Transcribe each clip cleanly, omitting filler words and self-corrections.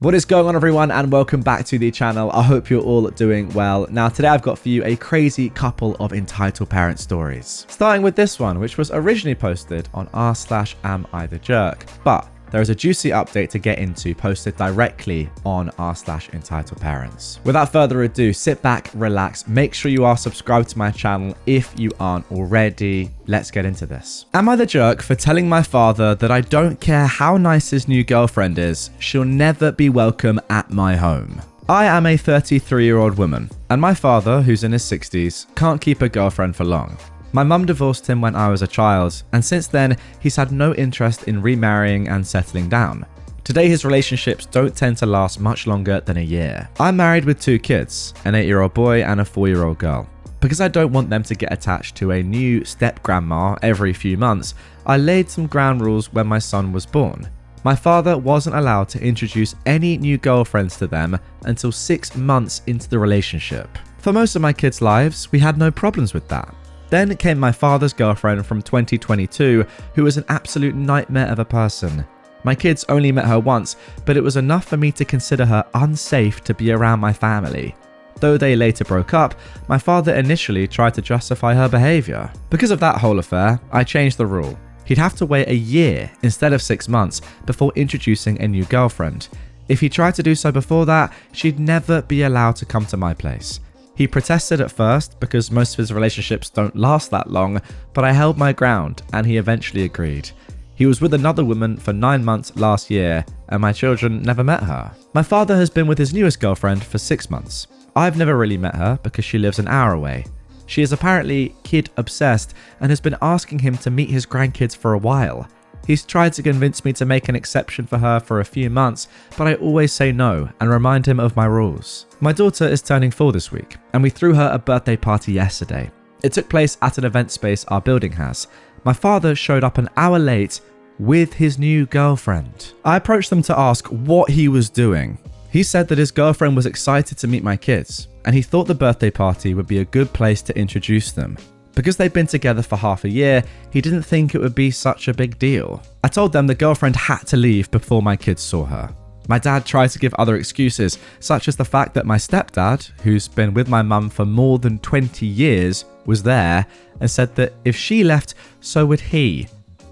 What is going on, everyone, and welcome back to the channel. I hope you're all doing well. Now, today I've got for you a crazy couple of entitled parent stories. Starting with this one, which was originally posted on r/amithejerk, but there is a juicy update to get into posted directly on r/entitledparents. Without further ado, sit back, relax, make sure you are subscribed to my channel if you aren't already. Let's get into this. Am I the jerk for telling my father that I don't care how nice his new girlfriend is, she'll never be welcome at my home? I am a 33-year-old woman, and my father, who's in his 60s, can't keep a girlfriend for long. My mum divorced him when I was a child, and since then, he's had no interest in remarrying and settling down. Today, his relationships don't tend to last much longer than a year. I'm married with 2 kids, an 8-year-old boy and a 4-year-old girl. Because I don't want them to get attached to a new step-grandma every few months, I laid some ground rules when my son was born. My father wasn't allowed to introduce any new girlfriends to them until 6 months into the relationship. For most of my kids' lives, we had no problems with that. Then came my father's girlfriend from 2022, who was an absolute nightmare of a person. My kids only met her once, but it was enough for me to consider her unsafe to be around my family. Though they later broke up, my father initially tried to justify her behavior. Because of that whole affair, I changed the rule. He'd have to wait a year instead of 6 months before introducing a new girlfriend. If he tried to do so before that, she'd never be allowed to come to my place. He protested at first because most of his relationships don't last that long, but I held my ground and he eventually agreed. He was with another woman for 9 months last year and my children never met her. My father has been with his newest girlfriend for 6 months. I've never really met her because she lives an hour away. She is apparently kid obsessed and has been asking him to meet his grandkids for a while. He's tried to convince me to make an exception for her for a few months, but I always say no and remind him of my rules. My daughter is turning 4 this week, and we threw her a birthday party yesterday. It took place at an event space our building has. My father showed up an hour late with his new girlfriend. I approached them to ask what he was doing. He said that his girlfriend was excited to meet my kids, and he thought the birthday party would be a good place to introduce them. Because they'd been together for half a year, he didn't think it would be such a big deal. I told them the girlfriend had to leave before my kids saw her. My dad tried to give other excuses, such as the fact that my stepdad, who's been with my mum for more than 20 years, was there and said that if she left, so would he.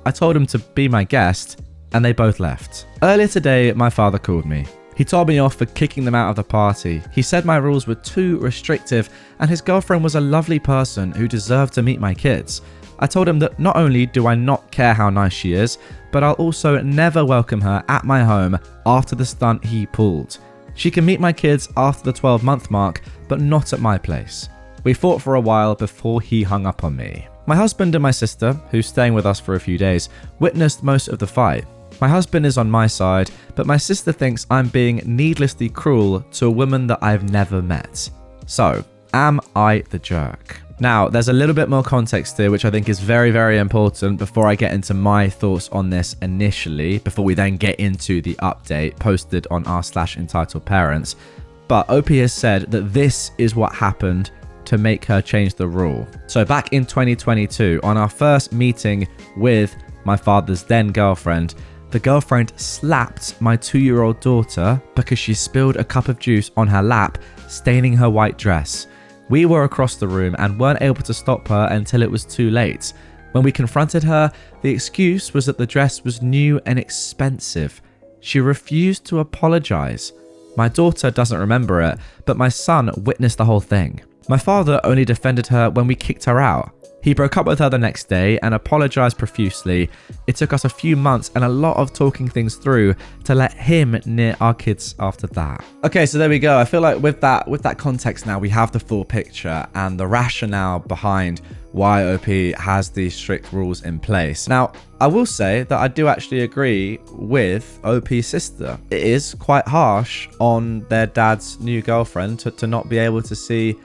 I told him to be my guest, and they both left. Earlier today, my father called me. He told me off for kicking them out of the party. He said my rules were too restrictive and his girlfriend was a lovely person who deserved to meet my kids. I told him that not only do I not care how nice she is, but I'll also never welcome her at my home after the stunt he pulled. She can meet my kids after the 12-month mark, but not at my place. We fought for a while before he hung up on me. My husband and my sister, who's staying with us for a few days, witnessed most of the fight. My husband is on my side, but my sister thinks I'm being needlessly cruel to a woman that I've never met. So, am I the jerk? Now, there's a little bit more context here, which I think is very, very important before I get into my thoughts on this initially, before we then get into the update posted on r/entitledparents. But OP has said that this is what happened to make her change the rule. So back in 2022, on our first meeting with my father's then girlfriend, the girlfriend slapped my 2-year-old daughter because she spilled a cup of juice on her lap, staining her white dress. We were across the room and weren't able to stop her until it was too late. When we confronted her, the excuse was that the dress was new and expensive. She refused to apologize. My daughter doesn't remember it, but my son witnessed the whole thing. My father only defended her when we kicked her out. He broke up with her the next day and apologized profusely. It took us a few months and a lot of talking things through to let him near our kids after that. Okay, so there we go. I feel like with that context now, we have the full picture and the rationale behind why OP has these strict rules in place. Now, I will say that I do actually agree with OP's sister. It is quite harsh on their dad's new girlfriend to not be able to see,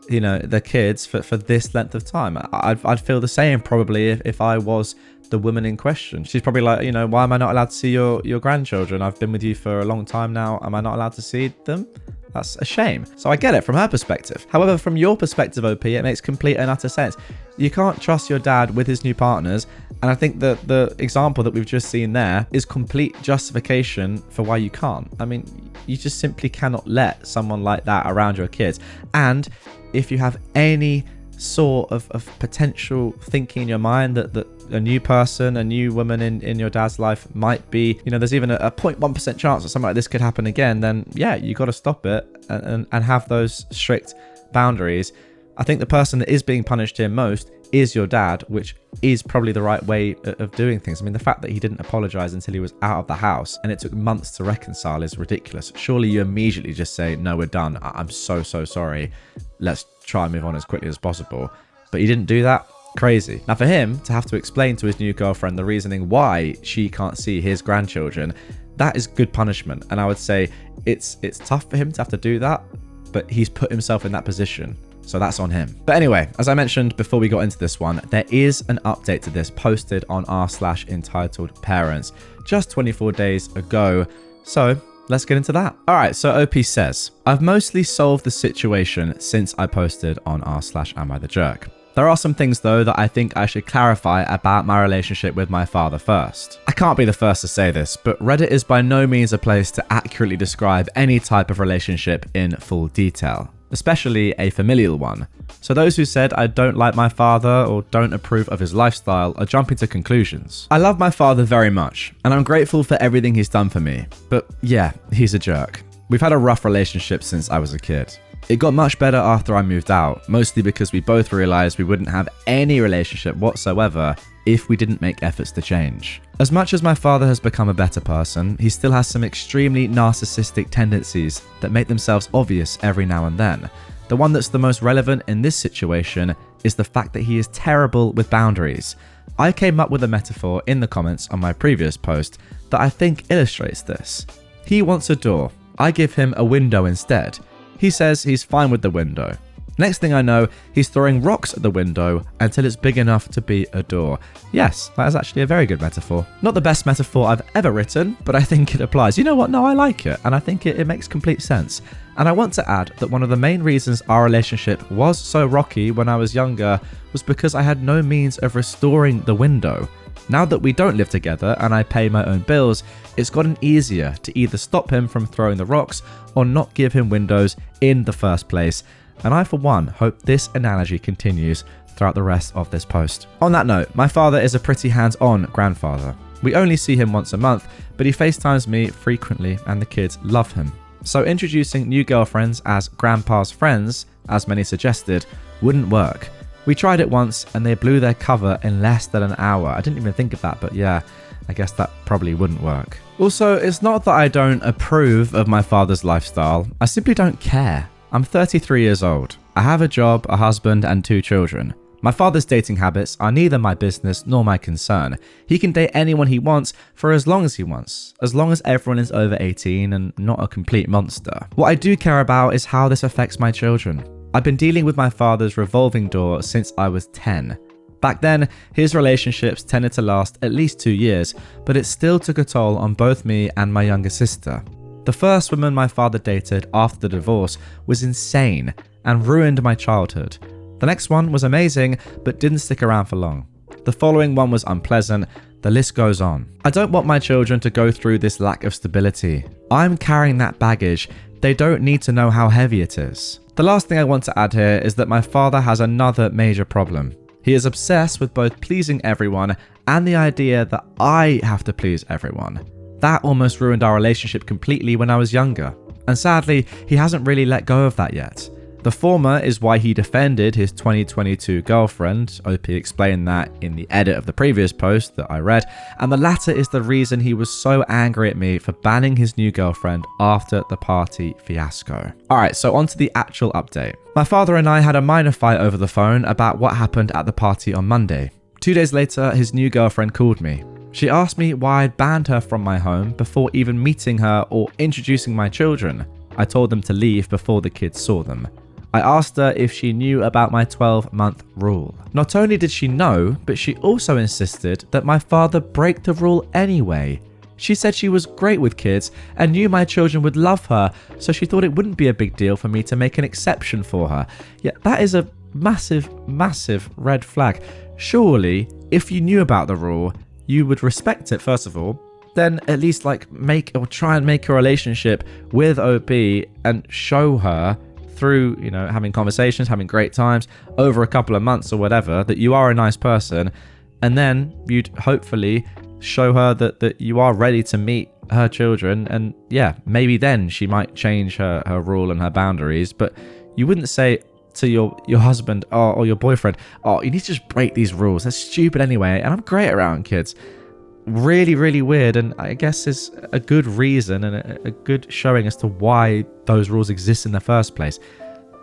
you know, the kids for this length of time. I'd feel the same probably if I was the woman in question. She's probably like, you know, why am I not allowed to see your grandchildren? I've been with you for a long time now. Am I not allowed to see them? That's a shame. So I get it from her perspective. However, from your perspective, OP, it makes complete and utter sense. You can't trust your dad with his new partners And I think that the example that we've just seen there is complete justification for why you can't. I mean, you just simply cannot let someone like that around your kids. And if you have any sort of potential thinking in your mind that a new person, a new woman in your dad's life might be, there's even a 0.1% chance that something like this could happen again, then yeah, you got to stop it and have those strict boundaries. I think the person that is being punished here most is your dad, which is probably the right way of doing things. I mean, the fact that he didn't apologize until he was out of the house and it took months to reconcile is ridiculous. Surely you immediately just say, no, we're done. I'm so sorry. Let's try and move on as quickly as possible. But he didn't do that. Crazy. Now for him to have to explain to his new girlfriend the reasoning why she can't see his grandchildren, that is good punishment. And I would say it's tough for him to have to do that, but he's put himself in that position. So that's on him. But anyway, as I mentioned before we got into this one, there is an update to this posted on r/EntitledParents just 24 days ago. So let's get into that. All right, so OP says, I've mostly solved the situation since I posted on r/AmITheJerk. There are some things though that I think I should clarify about my relationship with my father first. I can't be the first to say this, but Reddit is by no means a place to accurately describe any type of relationship in full detail, especially a familial one. So those who said I don't like my father or don't approve of his lifestyle are jumping to conclusions. I love my father very much, and I'm grateful for everything he's done for me. But yeah, he's a jerk. We've had a rough relationship since I was a kid. It got much better after I moved out, mostly because we both realized we wouldn't have any relationship whatsoever if we didn't make efforts to change. As much as my father has become a better person, he still has some extremely narcissistic tendencies that make themselves obvious every now and then. The one that's the most relevant in this situation is the fact that he is terrible with boundaries. I came up with a metaphor in the comments on my previous post that I think illustrates this. He wants a door. I give him a window instead. He says he's fine with the window. Next thing I know, he's throwing rocks at the window until it's big enough to be a door. Yes, that is actually a very good metaphor. Not the best metaphor I've ever written, but I think it applies. You know what? No, I like it, and I think it makes complete sense. And I want to add that one of the main reasons our relationship was so rocky when I was younger was because I had no means of restoring the window. Now that we don't live together and I pay my own bills, it's gotten easier to either stop him from throwing the rocks or not give him windows in the first place. And I, for one, hope this analogy continues throughout the rest of this post. On that note, my father is a pretty hands-on grandfather. We only see him once a month, but he FaceTimes me frequently and the kids love him. So introducing new girlfriends as grandpa's friends, as many suggested, wouldn't work. We tried it once and they blew their cover in less than an hour. I didn't even think of that, but yeah, I guess that probably wouldn't work. Also, it's not that I don't approve of my father's lifestyle, I simply don't care. I'm 33 years old. I have a job, a husband, and 2 children. My father's dating habits are neither my business nor my concern. He can date anyone he wants for as long as he wants, as long as everyone is over 18 and not a complete monster. What I do care about is how this affects my children. I've been dealing with my father's revolving door since I was 10. Back then, his relationships tended to last at least 2 years, but it still took a toll on both me and my younger sister. The first woman my father dated after the divorce was insane and ruined my childhood. The next one was amazing, but didn't stick around for long. The following one was unpleasant. The list goes on. I don't want my children to go through this lack of stability. I'm carrying that baggage. They don't need to know how heavy it is. The last thing I want to add here is that my father has another major problem. He is obsessed with both pleasing everyone and the idea that I have to please everyone. That almost ruined our relationship completely when I was younger. And sadly, he hasn't really let go of that yet. The former is why he defended his 2022 girlfriend. OP explained that in the edit of the previous post that I read. And the latter is the reason he was so angry at me for banning his new girlfriend after the party fiasco. Alright, so on to the actual update. My father and I had a minor fight over the phone about what happened at the party on Monday. 2 days later, his new girlfriend called me. She asked me why I'd banned her from my home before even meeting her or introducing my children. I told them to leave before the kids saw them. I asked her if she knew about my 12-month rule. Not only did she know, but she also insisted that my father break the rule anyway. She said she was great with kids and knew my children would love her, so she thought it wouldn't be a big deal for me to make an exception for her. Yet that is a massive, massive red flag. Surely, if you knew about the rule, you would respect it first of all, then at least try and make a relationship with OP and show her through, having conversations, having great times over a couple of months or whatever, that you are a nice person. And then you'd hopefully show her that you are ready to meet her children. And yeah, maybe then she might change her rule and her boundaries. But you wouldn't say to your husband or your boyfriend, oh, you need to just break these rules. They're stupid anyway. And I'm great around kids. Really, really weird, and I guess is a good reason and a good showing as to why those rules exist in the first place.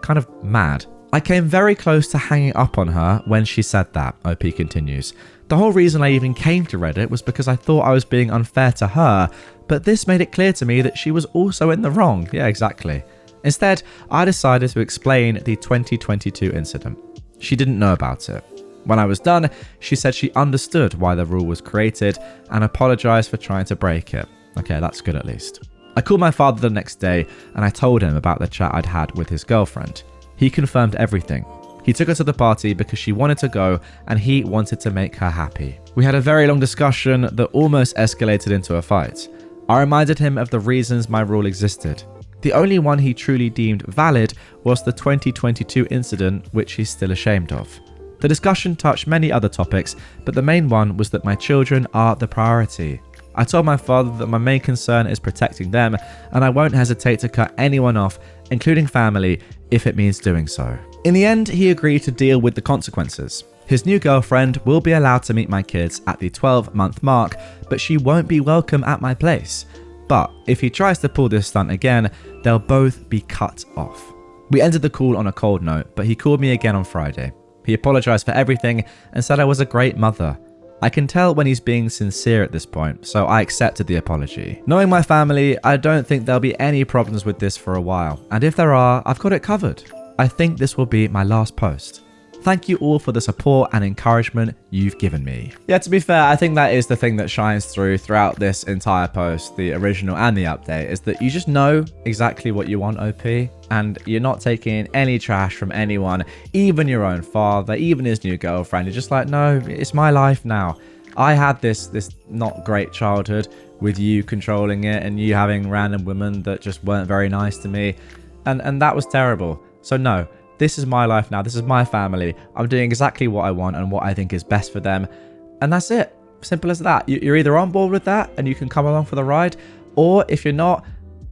Kind of mad. I came very close to hanging up on her when she said that, OP continues. The whole reason I even came to Reddit was because I thought I was being unfair to her, but this made it clear to me that she was also in the wrong. Yeah, exactly. Instead, I decided to explain the 2022 incident. She didn't know about it. When I was done, she said she understood why the rule was created and apologized for trying to break it. Okay, that's good at least. I called my father the next day and I told him about the chat I'd had with his girlfriend. He confirmed everything. He took her to the party because she wanted to go and he wanted to make her happy. We had a very long discussion that almost escalated into a fight. I reminded him of the reasons my rule existed. The only one he truly deemed valid was the 2022 incident, which he's still ashamed of. The discussion touched many other topics, but the main one was that my children are the priority. I told my father that my main concern is protecting them, and I won't hesitate to cut anyone off, including family, if it means doing so. In the end, he agreed to deal with the consequences. His new girlfriend will be allowed to meet my kids at the 12-month mark, but she won't be welcome at my place. But if he tries to pull this stunt again, they'll both be cut off. We ended the call on a cold note, but he called me again on Friday. He apologized for everything and said I was a great mother. I can tell when he's being sincere at this point, so I accepted the apology. Knowing my family, I don't think there'll be any problems with this for a while, and if there are, I've got it covered. I think this will be my last post. Thank you all for the support and encouragement you've given me. Yeah, to be fair, I think that is the thing that shines throughout this entire post, the original and the update, is that you just know exactly what you want, OP, and you're not taking any trash from anyone, even your own father, even his new girlfriend. You're just like, no, it's my life now. I had this not great childhood with you controlling it and you having random women that just weren't very nice to me, and that was terrible. So no. This is my life now. This is my family. I'm doing exactly what I want and what I think is best for them. And that's it. Simple as that. You're either on board with that and you can come along for the ride, or if you're not,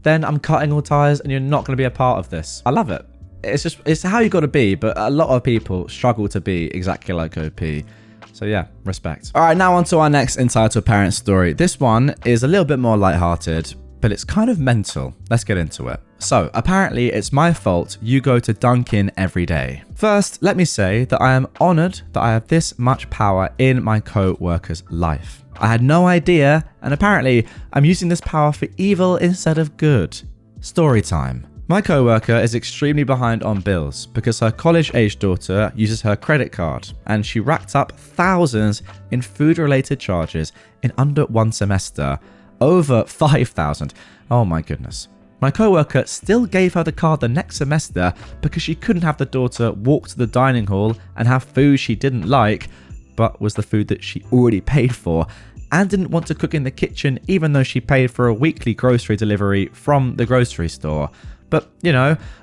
then I'm cutting all ties and you're not going to be a part of this. I love it. It's how you got to be, but a lot of people struggle to be exactly like OP. So yeah, respect. All right, now on to our next entitled parent story. This one is a little bit more lighthearted, but it's kind of mental. Let's get into it. So, apparently it's my fault you go to Dunkin' every day. First, let me say that I am honoured that I have this much power in my co-worker's life. I had no idea, and apparently I'm using this power for evil instead of good. Story time. My co-worker is extremely behind on bills because her college-aged daughter uses her credit card, and she racked up thousands in food-related charges in under one semester. Over 5,000. Oh my goodness. My co-worker still gave her the card the next semester because she couldn't have the daughter walk to the dining hall and have food she didn't like, but was the food that she already paid for, and didn't want to cook in the kitchen even though she paid for a weekly grocery delivery from the grocery store. But,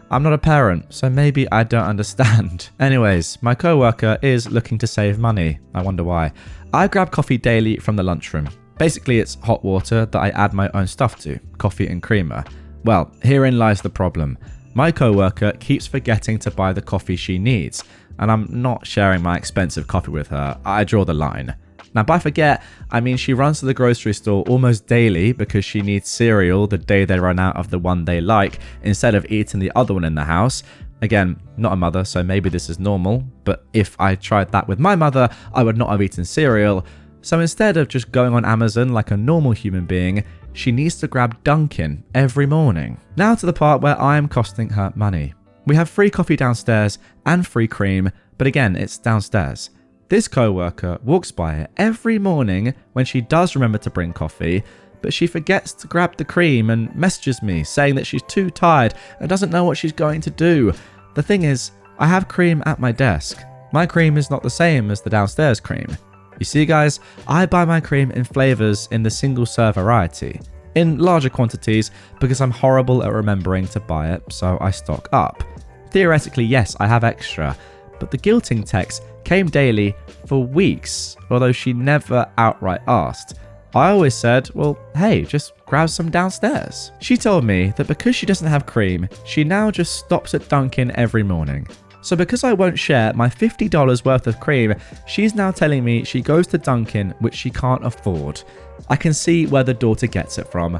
I'm not a parent, so maybe I don't understand. Anyways, my co-worker is looking to save money. I wonder why. I grab coffee daily from the lunchroom. Basically, it's hot water that I add my own stuff to, coffee and creamer. Well, herein lies the problem. My co-worker keeps forgetting to buy the coffee she needs, and I'm not sharing my expensive coffee with her. I draw the line. Now, by forget, I mean she runs to the grocery store almost daily because she needs cereal the day they run out of the one they like, instead of eating the other one in the house. Again, not a mother, so maybe this is normal, but if I tried that with my mother, I would not have eaten cereal. So instead of just going on Amazon like a normal human being, she needs to grab Dunkin' every morning. Now to the part where I am costing her money. We have free coffee downstairs and free cream, but again, it's downstairs. This co-worker walks by it every morning when she does remember to bring coffee, but she forgets to grab the cream and messages me saying that she's too tired and doesn't know what she's going to do. The thing is, I have cream at my desk. My cream is not the same as the downstairs cream. You see guys, I buy my cream in flavors in the single serve variety, in larger quantities because I'm horrible at remembering to buy it, so I stock up. Theoretically, yes, I have extra, but the guilting text came daily for weeks, although she never outright asked. I always said, well, hey, just grab some downstairs. She told me that because she doesn't have cream, she now just stops at Dunkin' every morning. So because I won't share my $50 worth of cream, she's now telling me she goes to Dunkin', which she can't afford. I can see where the daughter gets it from.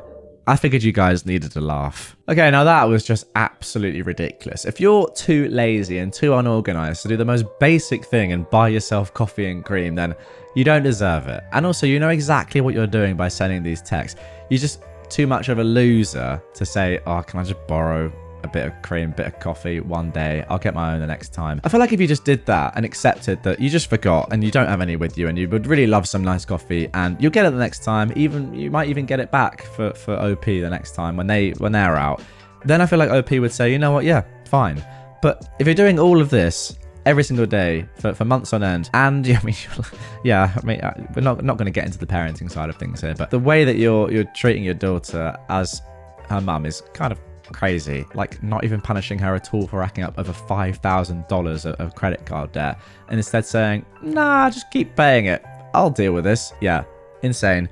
I figured you guys needed to laugh. Okay, now that was just absolutely ridiculous. If you're too lazy and too unorganized to do the most basic thing and buy yourself coffee and cream, then you don't deserve it. And also, you know exactly what you're doing by sending these texts. You're just too much of a loser to say, oh, can I just borrow a bit of cream, bit of coffee one day? I'll get my own the next time. I feel like if you just did that and accepted that you just forgot and you don't have any with you and you would really love some nice coffee and you'll get it the next time, even you might even get it back for OP the next time when they're out, then I feel like OP would say, you know what, yeah, fine. But if you're doing all of this every single day for months on end, and we're not going to get into the parenting side of things here, but the way that you're treating your daughter as her mum is kind of crazy. Like, not even punishing her at all for racking up over $5,000 of credit card debt, and instead saying, nah, just keep paying it, I'll deal with this. Yeah, insane.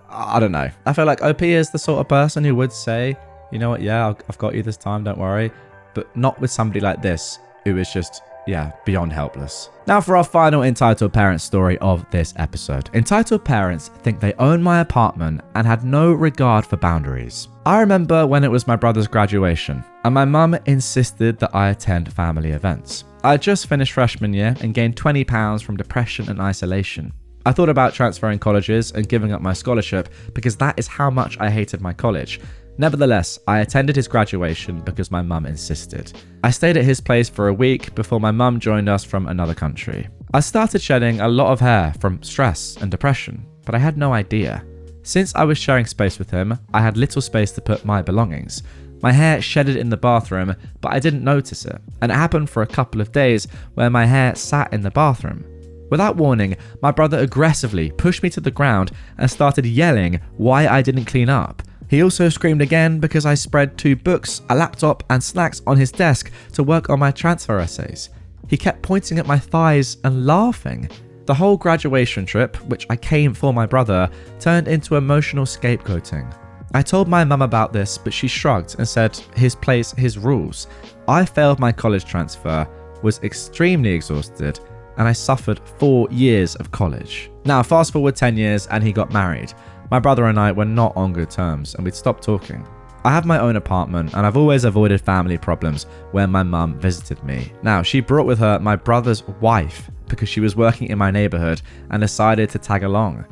I don't know. I feel like OP is the sort of person who would say, you know what, yeah, I've got you this time, don't worry. But not with somebody like this who is just, yeah, beyond helpless. Now for our final entitled parent story of this episode. Entitled parents think they own my apartment and had no regard for boundaries. I remember when it was my brother's graduation and my mum insisted that I attend family events. I had just finished freshman year and gained 20 pounds from depression and isolation. I thought about transferring colleges and giving up my scholarship because that is how much I hated my college. Nevertheless, I attended his graduation because my mum insisted. I stayed at his place for a week before my mum joined us from another country. I started shedding a lot of hair from stress and depression, but I had no idea. Since I was sharing space with him, I had little space to put my belongings. My hair shedded in the bathroom, but I didn't notice it, and it happened for a couple of days where my hair sat in the bathroom. Without warning, my brother aggressively pushed me to the ground and started yelling why I didn't clean up. He also screamed again because I spread 2 books, a laptop and snacks on his desk to work on my transfer essays. He kept pointing at my thighs and laughing. The whole graduation trip, which I came for my brother, turned into emotional scapegoating. I told my mum about this, but she shrugged and said, his place, his rules. I failed my college transfer, was extremely exhausted, and I suffered 4 years of college. Now fast forward 10 years and he got married. My brother and I were not on good terms and we'd stopped talking. I have my own apartment and I've always avoided family problems when my mum visited me. Now, she brought with her my brother's wife because she was working in my neighborhood and decided to tag along.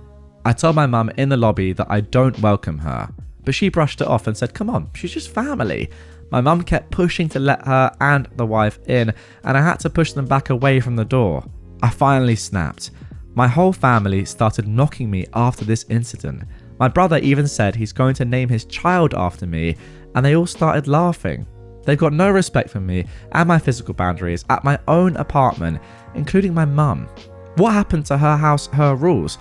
I told my mum in the lobby that I don't welcome her, but she brushed it off and said, come on, she's just family. My mum kept pushing to let her and the wife in and I had to push them back away from the door. I finally snapped. My whole family started knocking me after this incident. My brother even said he's going to name his child after me, and they all started laughing. They've got no respect for me and my physical boundaries at my own apartment, including my mum. What happened to her house, her rules?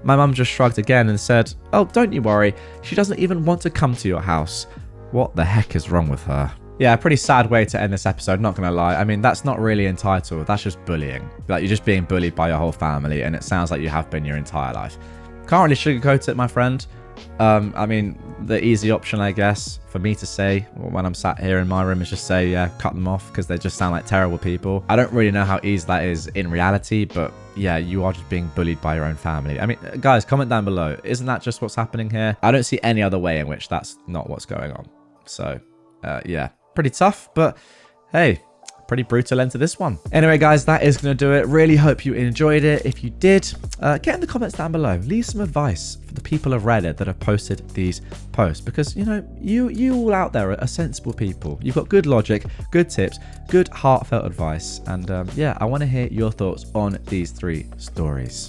My mum just shrugged again and said, oh, don't you worry, she doesn't even want to come to your house. What the heck is wrong with her? Yeah, pretty sad way to end this episode, not gonna lie. I mean, that's not really entitled, that's just bullying. Like, you're just being bullied by your whole family, and it sounds like you have been your entire life. Can't really sugarcoat it, my friend. I mean, the easy option, I guess, for me to say when I'm sat here in my room is just say, yeah, cut them off, because they just sound like terrible people. I don't really know how easy that is in reality, but yeah, you are just being bullied by your own family. I mean, guys, comment down below. Isn't that just what's happening here? I don't see any other way in which that's not what's going on. So, yeah. Pretty tough, but hey, pretty brutal end to this one. Anyway, guys, that is going to do it. Really hope you enjoyed it. If you did, get in the comments down below. Leave some advice for the people of Reddit that have posted these posts, because, you know, you all out there are sensible people. You've got good logic, good tips, good heartfelt advice. And yeah, I want to hear your thoughts on these 3 stories.